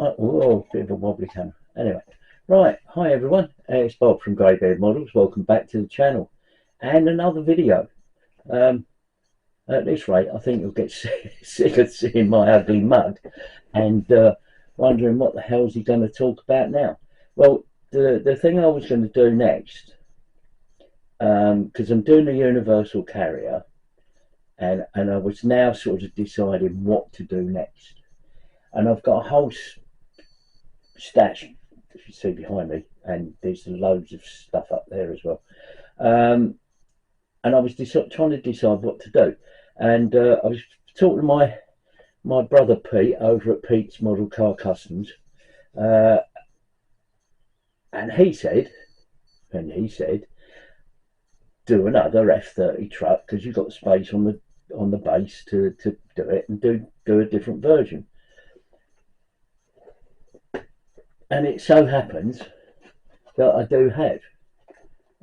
Oh, bit of a wobbly camera. Anyway, right. Hi everyone. It's Bob from Greybeard Models. Welcome back to the channel and another video. Um, at this rate, I think you'll get sick of seeing my ugly mug and wondering what the hell is he going to talk about now. Well, the thing I was going to do next, because I'm doing the universal carrier, and I was now sort of deciding what to do next, and I've got a whole stash, if you see behind me, and there's loads of stuff up there as well. And I was trying to decide what to do, and I was talking to my brother Pete over at Pete's Model Car Customs, and he said, do another F30 truck because you've got space on the base to do it, and do a different version. And it so happens that I do have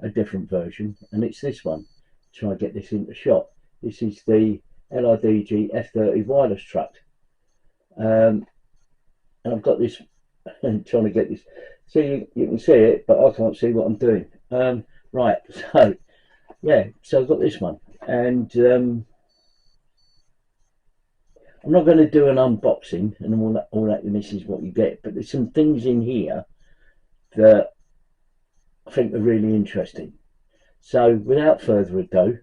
a different version, and it's this one. Try and get this into shot. This is the LRDG F30 wireless truck, and I've got this. I'm trying to get this. See, you can see it, but I can't see what I'm doing. Right, so yeah, so I've got this one, and I'm not going to do an unboxing and all that. This is what you get, but there's some things in here that I think are really interesting. So without further ado,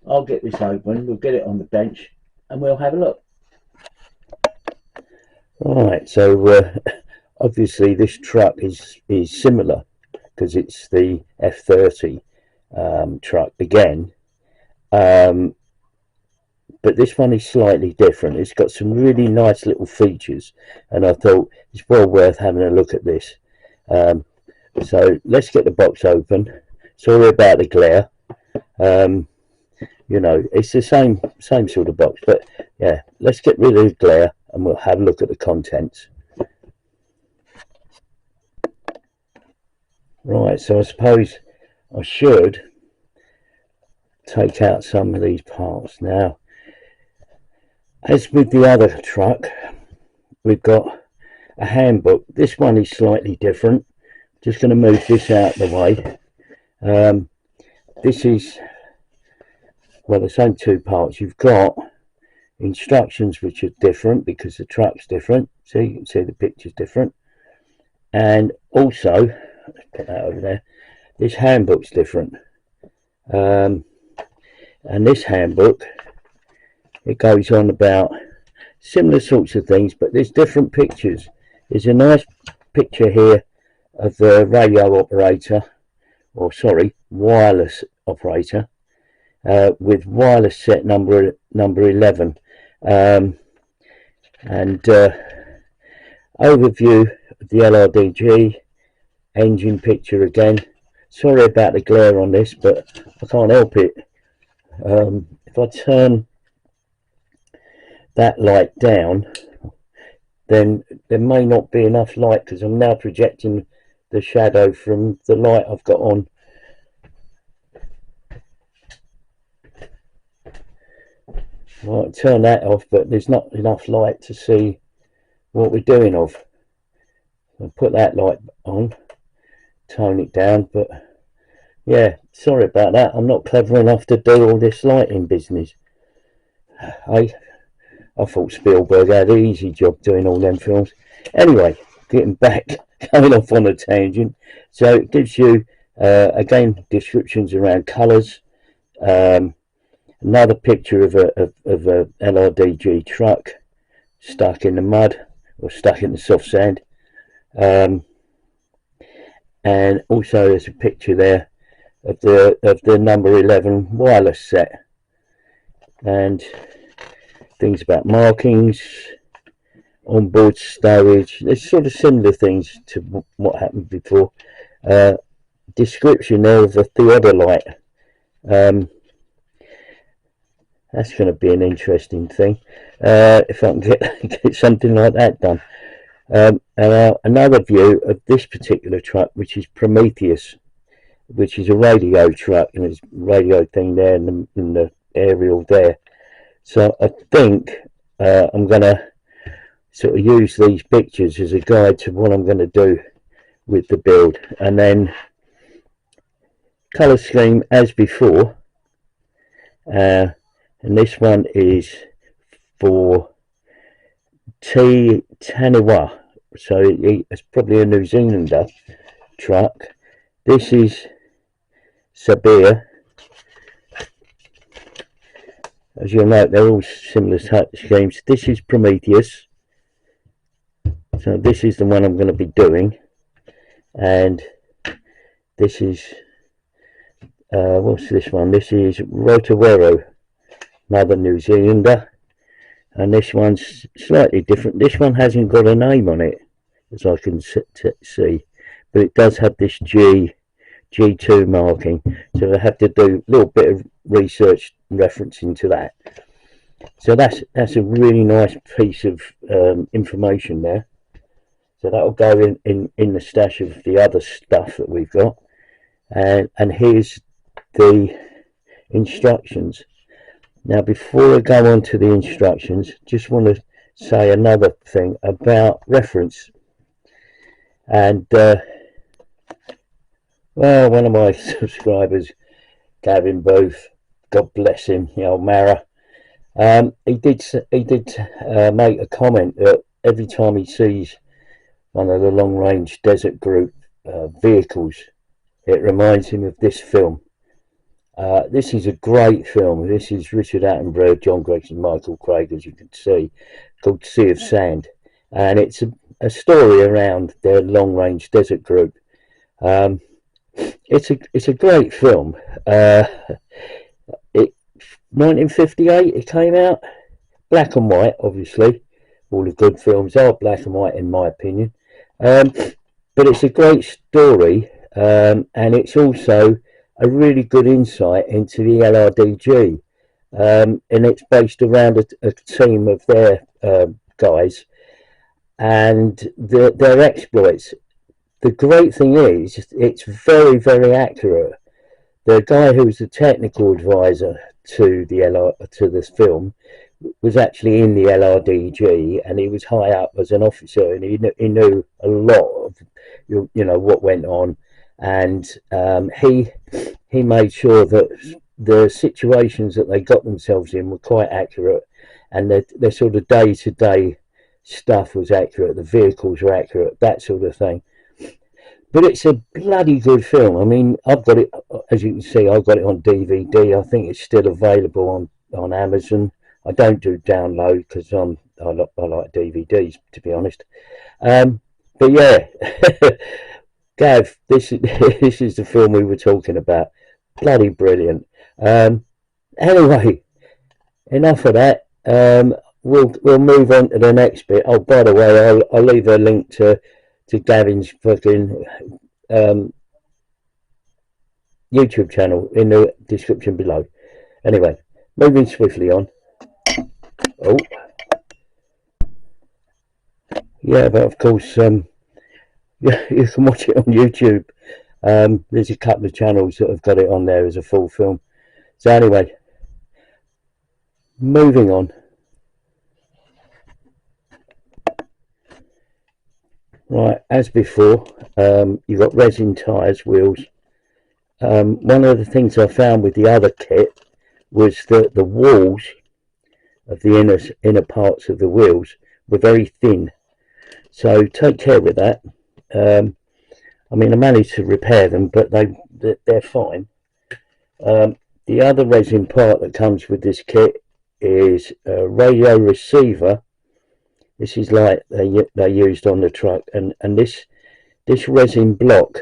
I'll get this open, we'll get it on the bench, and we'll have a look. Right, so obviously this truck is similar because it's the F30 truck again, but this one is slightly different. It's got some really nice little features, and I thought it's well worth having a look at this. So let's get the box open. Sorry about the glare. You know, it's the same sort of box, but yeah, let's get rid of the glare and we'll have a look at the contents. Right, so I suppose I should take out some of these parts now. As with the other truck, we've got a handbook. This one is slightly different. Just going to move this out of the way. This is, well, the same two parts. You've got instructions which are different because the truck's different. So you can see the picture's different. And also, let's put that over there, this handbook's different. And this handbook, it goes on about similar sorts of things, but there's different pictures. There's a nice picture here of the radio operator, or sorry, wireless operator, with wireless set number 11, and overview of the LRDG engine picture again. Sorry about the glare on this, but I can't help it. If I turn that light down, then there may not be enough light because I'm now projecting the shadow from the light I've got on. Right, turn that off, but there's not enough light to see what we're doing of. I'll put that light on, tone it down, but yeah, sorry about that. I'm not clever enough to do all this lighting business. I thought Spielberg had an easy job doing all them films. Anyway, getting back, going off on a tangent. So it gives you, again, descriptions around colours. Another picture of a LRDG truck stuck in the mud or stuck in the soft sand. And also there's a picture there of the number 11 wireless set. And things about markings, onboard stowage. There's sort of similar things to what happened before. Description there of the theodolite. That's going to be an interesting thing if I can get something like that done. And another view of this particular truck, which is Prometheus, which is a radio truck, and there's radio thing there in the aerial there. So I think I'm going to sort of use these pictures as a guide to what I'm going to do with the build. And then colour scheme as before, and this one is for T Taniwa, so it's probably a New Zealander truck. This is Sabir. As you'll note, they're all similar type schemes. This is Prometheus, so this is the one I'm going to be doing, and this is what's this one? This is Rotowero, another New Zealander, and this one's slightly different. This one hasn't got a name on it, as I can see, but it does have this G2 marking, so I have to do a little bit of research referencing to that. So that's a really nice piece of information there. So that'll go in the stash of the other stuff that we've got, and here's the instructions. Now, before I go on to the instructions, just want to say another thing about reference. And well, one of my subscribers, Gavin Booth, God bless him, the old Mara, he did make a comment that every time he sees one of the long range desert group vehicles, it reminds him of this film. This is a great film. This is Richard Attenborough, John Gregson, Michael Craig, as you can see, called Sea of Sand, and it's a story around their long range desert group. It's a great film. 1958 it came out, black and white, obviously. All the good films are black and white in my opinion, but it's a great story, and it's also a really good insight into the LRDG, and it's based around a team of their guys and their exploits. The great thing is it's very, very accurate. The guy who was the technical advisor to this film was actually in the LRDG, and he was high up as an officer, and he knew a lot of what went on, and he made sure that the situations that they got themselves in were quite accurate, and their sort of day-to-day stuff was accurate, the vehicles were accurate, that sort of thing. But it's a bloody good film. I mean, I've got it, as you can see, I've got it on DVD. I think it's still available on Amazon. I don't do download because I like DVDs, to be honest. But yeah, Gav, this is the film we were talking about. Bloody brilliant. Anyway, enough of that. We'll move on to the next bit. Oh, by the way, I'll leave a link to Gavin's fucking YouTube channel in the description below. Anyway, moving swiftly on. Oh, yeah, but of course, you can watch it on YouTube. There's a couple of channels that have got it on there as a full film. So anyway, moving on. Right, as before, you've got resin tyres, wheels. One of the things I found with the other kit was that the walls of the inner parts of the wheels were very thin. So take care with that. I mean, I managed to repair them, but they're fine. The other resin part that comes with this kit is a radio receiver. This is like they used on the truck, and this resin block.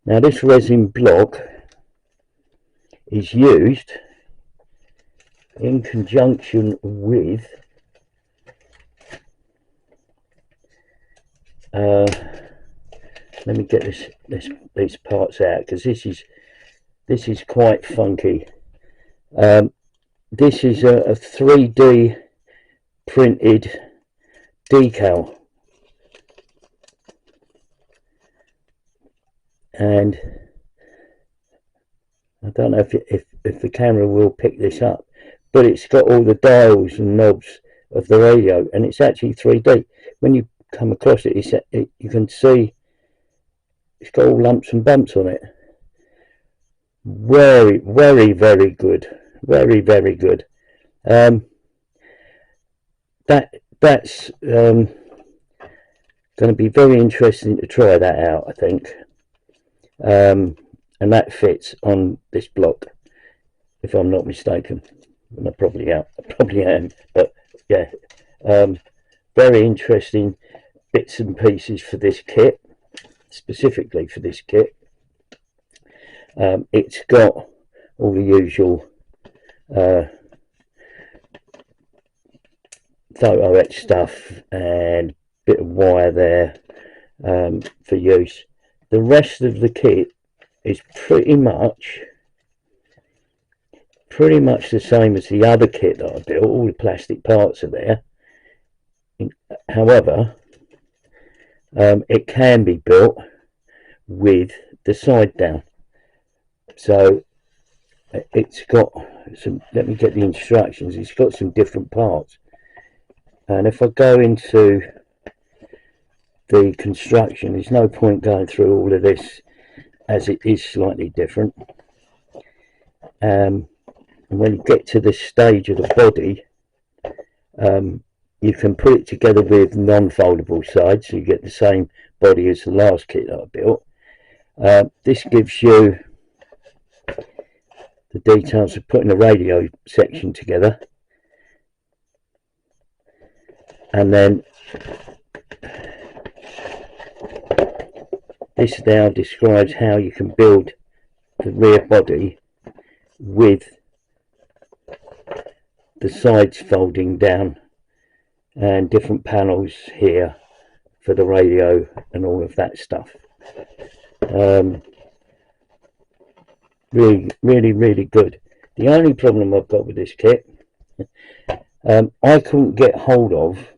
Now this resin block is used in conjunction with let me get these parts out, because this is quite funky. This is a 3D printed decal, and I don't know if the camera will pick this up, but it's got all the dials and knobs of the radio, and it's actually 3D. When you come across it, you can see it's got all lumps and bumps on it. Very, very, very good. Very, very good. That's going to be very interesting to try that out, I think. And that fits on this block, if I'm not mistaken. And I probably am, but yeah, very interesting bits and pieces for this kit, specifically for this kit. It's got all the usual photo etch stuff and bit of wire there for use. The rest of the kit is pretty much the same as the other kit that I built. All the plastic parts are there. However, it can be built with the side down. So it's got some, let me get the instructions, it's got some different parts. And if I go into the construction, there's no point going through all of this as it is slightly different. And when you get to this stage of the body, you can put it together with non-foldable sides, so you get the same body as the last kit that I built. This gives you the details of putting a radio section together, and then this now describes how you can build the rear body with the sides folding down and different panels here for the radio and all of that stuff. Really good. The only problem I've got with this kit, I couldn't get hold of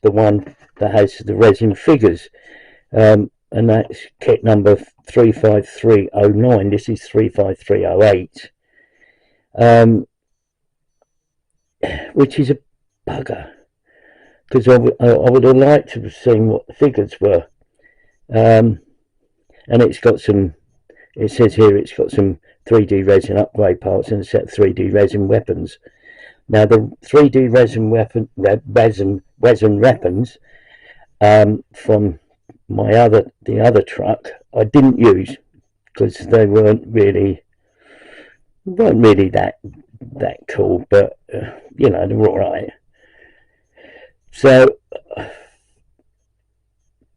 the one that has the resin figures, and that's kit number 35309. This is 35308, which is a bugger, because I would have liked to have seen what the figures were. And it's got some, it says here it's got some 3D resin upgrade parts and a set of 3D resin weapons. Now the 3D resin weapons from the other truck I didn't use, because they weren't really that cool, but you know, they're all right. So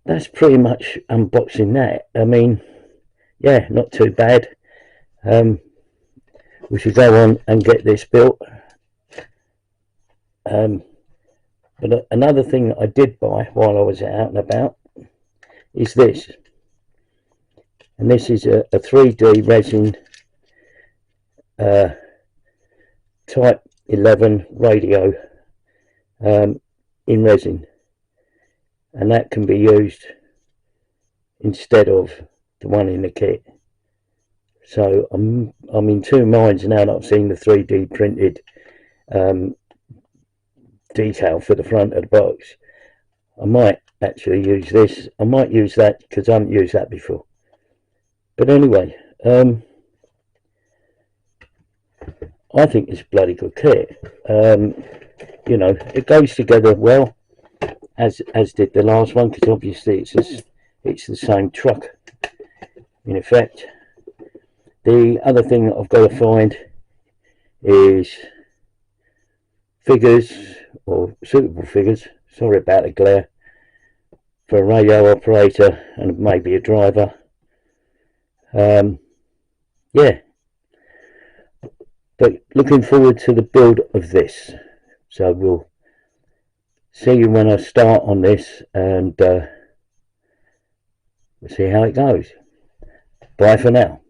that's pretty much unboxing that. I mean, yeah, not too bad. We should go on and get this built. But another thing that I did buy while I was out and about is this, and this is a 3D resin type 11 radio in resin, and that can be used instead of the one in the kit. So I'm in two minds now that I've seen the 3D printed detail for the front of the box. I might actually use this. I might use that because I haven't used that before. But anyway, I think it's a bloody good kit. You know, it goes together well, as did the last one, because obviously it's the same truck in effect. The other thing that I've got to find is figures, or suitable figures, sorry about the glare, for a radio operator and maybe a driver. Yeah, but looking forward to the build of this. So we'll see you when I start on this, and we'll see how it goes. Bye for now.